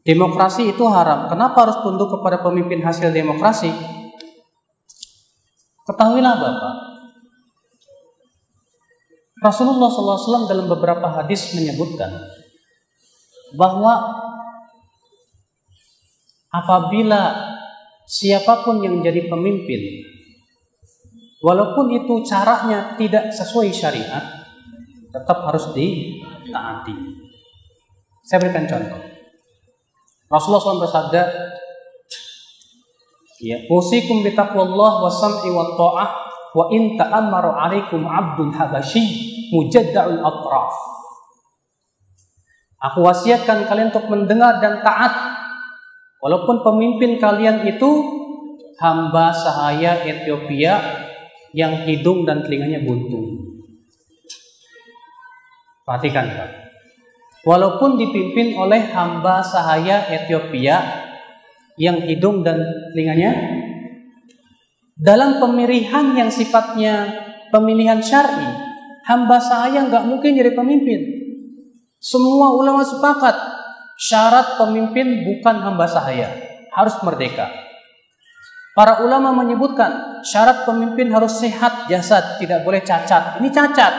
Demokrasi itu haram. Kenapa harus tunduk kepada pemimpin hasil demokrasi? Ketahuilah Bapak, Rasulullah SAW dalam beberapa hadis menyebutkan bahwa apabila siapapun yang jadi pemimpin, walaupun itu caranya tidak sesuai syariat, tetap harus ditaati. Saya berikan contoh. Rasulullah SAW bersabda, ya, usikum bitaqwallah wa sam'i wa ta'ah wa in ta'ammaru 'alaikum 'abdun habasyi mujadda'ul atraf. Aku wasiatkan kalian untuk mendengar dan taat walaupun pemimpin kalian itu hamba sahaya Ethiopia yang hidung dan telinganya buntung. Perhatikan Pak. Walaupun dipimpin oleh hamba sahaya Ethiopia yang hidung dan telinganya, dalam pemilihan yang sifatnya pemilihan syar'i, hamba sahaya nggak mungkin jadi pemimpin. Semua ulama sepakat syarat pemimpin bukan hamba sahaya, harus merdeka. Para ulama menyebutkan syarat pemimpin harus sehat jasad, tidak boleh cacat. Ini cacat.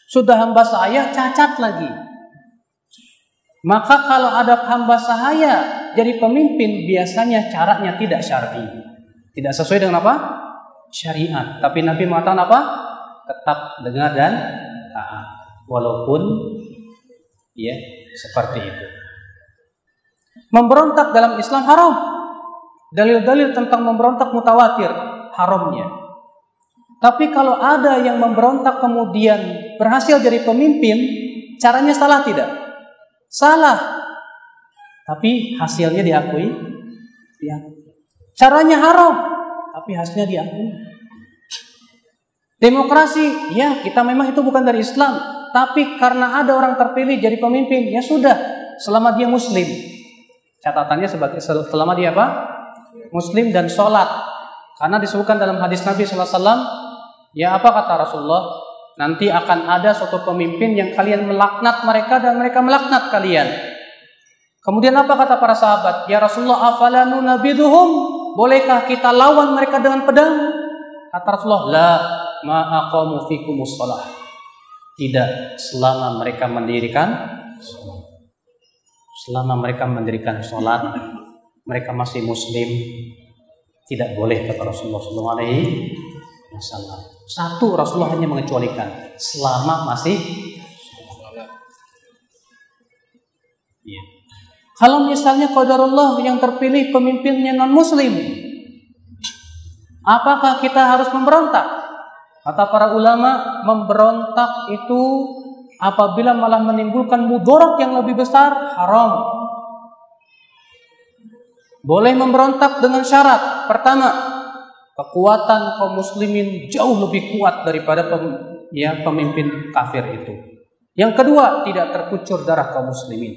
Sudah hamba sahaya, cacat lagi. Maka kalau ada hamba sahaya jadi pemimpin, biasanya caranya tidak syar'i. Tidak sesuai dengan apa? Syariat. Tapi Nabi mengatakan apa? Tetap dengar dan taat. Walaupun ya seperti itu. Memberontak dalam Islam haram. Dalil-dalil tentang memberontak mutawatir haramnya. Tapi kalau ada yang memberontak kemudian berhasil jadi pemimpin, caranya salah tidak? Salah, tapi hasilnya diakui. Caranya haram, tapi hasilnya diakui. Demokrasi, ya kita memang itu bukan dari Islam, tapi karena ada orang terpilih jadi pemimpin, ya sudah, selama dia Muslim. Catatannya sebagai selama dia apa? Muslim dan sholat. Karena disebutkan dalam hadis Nabi SAW, ya apa kata Rasulullah? Nanti akan ada suatu pemimpin yang kalian melaknat mereka dan mereka melaknat kalian. Kemudian apa kata para sahabat? Ya Rasulullah, afalanu nabiduhum? Bolehkah kita lawan mereka dengan pedang? Kata Rasulullah, la ma'aqamu fikumus shalah. Tidak, selama mereka mendirikan sholat, mereka masih Muslim, tidak boleh, kata Rasulullah SAW. Satu, Rasulullah hanya mengecualikan selama masih ya. Kalau misalnya qadarullah yang terpilih pemimpinnya non-muslim, apakah kita harus memberontak? Kata para ulama, memberontak itu apabila malah menimbulkan mudarat yang lebih besar, haram. Boleh memberontak dengan syarat. Pertama, kekuatan kaum muslimin jauh lebih kuat daripada pemimpin kafir itu. Yang kedua, tidak terkucur darah kaum muslimin.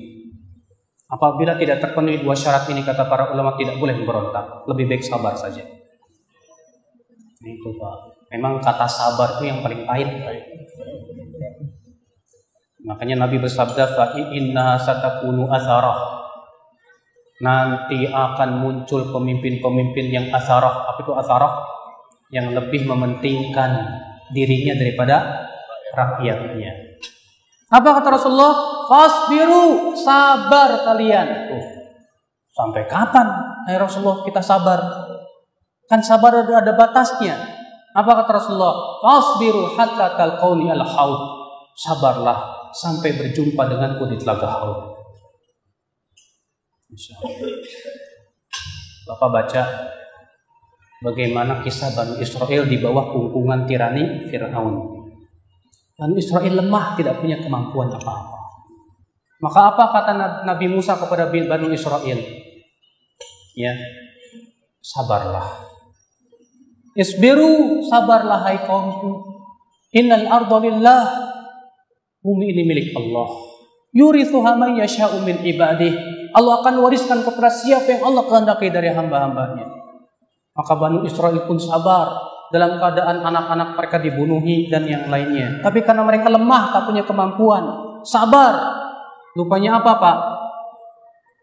Apabila tidak terpenuhi dua syarat ini, kata para ulama, tidak boleh memberontak. Lebih baik sabar saja. Itu Pak. Memang kata sabar itu yang paling pahit. Makanya Nabi bersabda, fa inna satakunu atharah. Nanti akan muncul pemimpin-pemimpin yang asarah. Apa itu asarah? Yang lebih mementingkan dirinya daripada rakyatnya. Apa kata Rasulullah? Fasbiru, sabar kalian. Sampai kapan, hai Rasulullah, kita sabar? Kan sabar ada batasnya. Apa kata Rasulullah? Fasbiru hatta talqauni al-haud. Sabarlah sampai berjumpa denganku di telaga haud. Bapak baca bagaimana kisah Bani Israel di bawah kungkungan tirani Fir'aun. Bani Israel lemah, tidak punya kemampuan apa-apa. Maka apa kata Nabi Musa kepada Bani Israel? Ya, sabarlah. Isbiru, sabarlah hai kaumku. Innal arda lillah, bumi ini milik Allah. Yurithuha man yasha'u min ibadihi. Allah akan wariskan kepada siapa yang Allah kehendaki dari hamba-hambanya. Maka Bani Israel pun sabar dalam keadaan anak-anak mereka dibunuhi dan yang lainnya. Tapi karena mereka lemah, tak punya kemampuan, sabar. Lupanya apa Pak?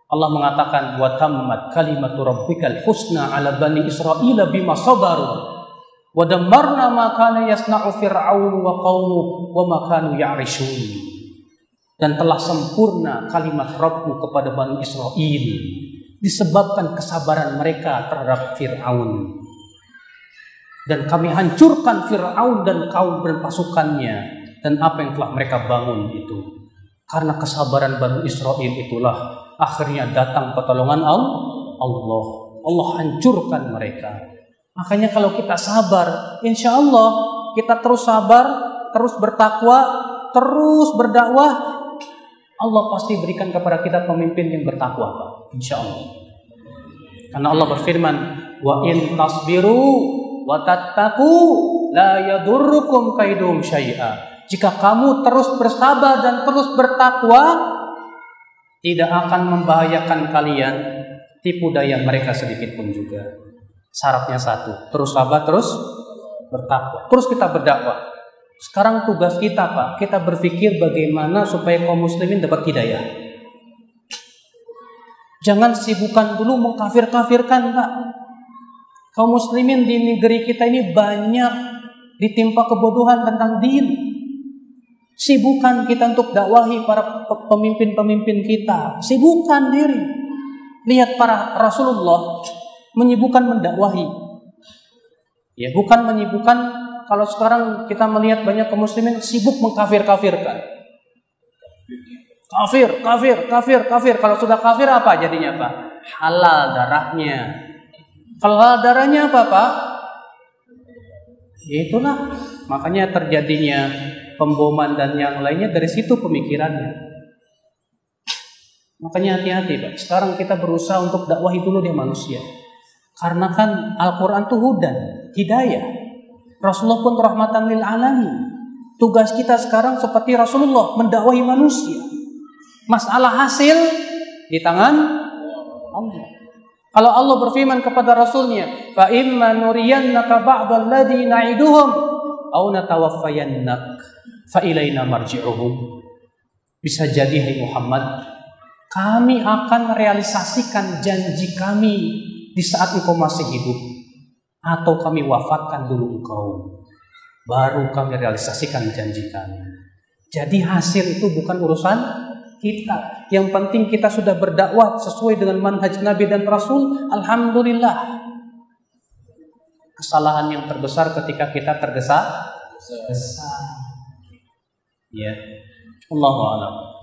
Allah mengatakan wa tammat kalimatu rabbikal husna ala bani Israila bima sabaru wa dammarna ma kana yasna'u fir'aun wa qaumuhu wa ma kanu ya'rishun. Dan telah sempurna kalimat Rabbmu kepada Bani Israel disebabkan kesabaran mereka terhadap Fir'aun. Dan kami hancurkan Fir'aun dan kaum berpasukannya dan apa yang telah mereka bangun itu. Karena kesabaran Bani Israel itulah akhirnya datang pertolongan Allah. Allah hancurkan mereka. Makanya kalau kita sabar, insya Allah kita terus sabar, terus bertakwa, terus berdakwah, Allah pasti berikan kepada kita pemimpin yang bertakwa, Pak. Insya Allah. Karena Allah berfirman, wa in tasbiru wa tattaqu la yadurrukum kaidum syai'a. Jika kamu terus bersabar dan terus bertakwa, tidak akan membahayakan kalian tipu daya mereka sedikit pun juga. Syaratnya satu, terus sabar, terus bertakwa, terus kita berdakwah. Sekarang tugas kita, Pak, kita berpikir bagaimana supaya kaum muslimin dapat hidayah. Jangan sibukkan dulu mengkafir-kafirkan, Pak. Kaum muslimin di negeri kita ini banyak ditimpa kebodohan tentang din. Sibukkan kita untuk dakwahi para pemimpin-pemimpin kita. Sibukkan diri. Lihat para Rasulullah menyibukkan mendakwahi. Ya, bukan menyibukkan. Kalau sekarang kita melihat banyak kaum muslimin sibuk mengkafir-kafirkan. Kafir. Kalau sudah kafir apa jadinya, Pak? Halal darahnya. Kalau halal darahnya apa, Pak? Ya itulah. Makanya terjadinya pemboman dan yang lainnya dari situ pemikirannya. Makanya hati-hati, Pak. Sekarang kita berusaha untuk dakwahi dulu dia manusia. Karena kan Al-Quran itu hudan, hidayah. Rasulullah pun rahmatan lil alamin. Tugas kita sekarang seperti Rasulullah mendakwahi manusia. Masalah hasil di tangan Allah. Kalau Allah berfirman kepada Rasulnya, fa imma nuriyannaka ba'dal ladzi na'iduhum aw natawaffayannak fa ilaina marji'uhum. Bisa jadi hai Muhammad, kami akan realisasikan janji kami di saat engkau masih hidup, atau kami wafatkan dulu engkau, baru kami realisasikan janji kami. Jadi hasil itu bukan urusan kita. Yang penting kita sudah berdakwah sesuai dengan manhaj Nabi dan Rasul. Alhamdulillah. Kesalahan yang terbesar ketika kita tergesa-gesa. Ya, Allahu a'lam.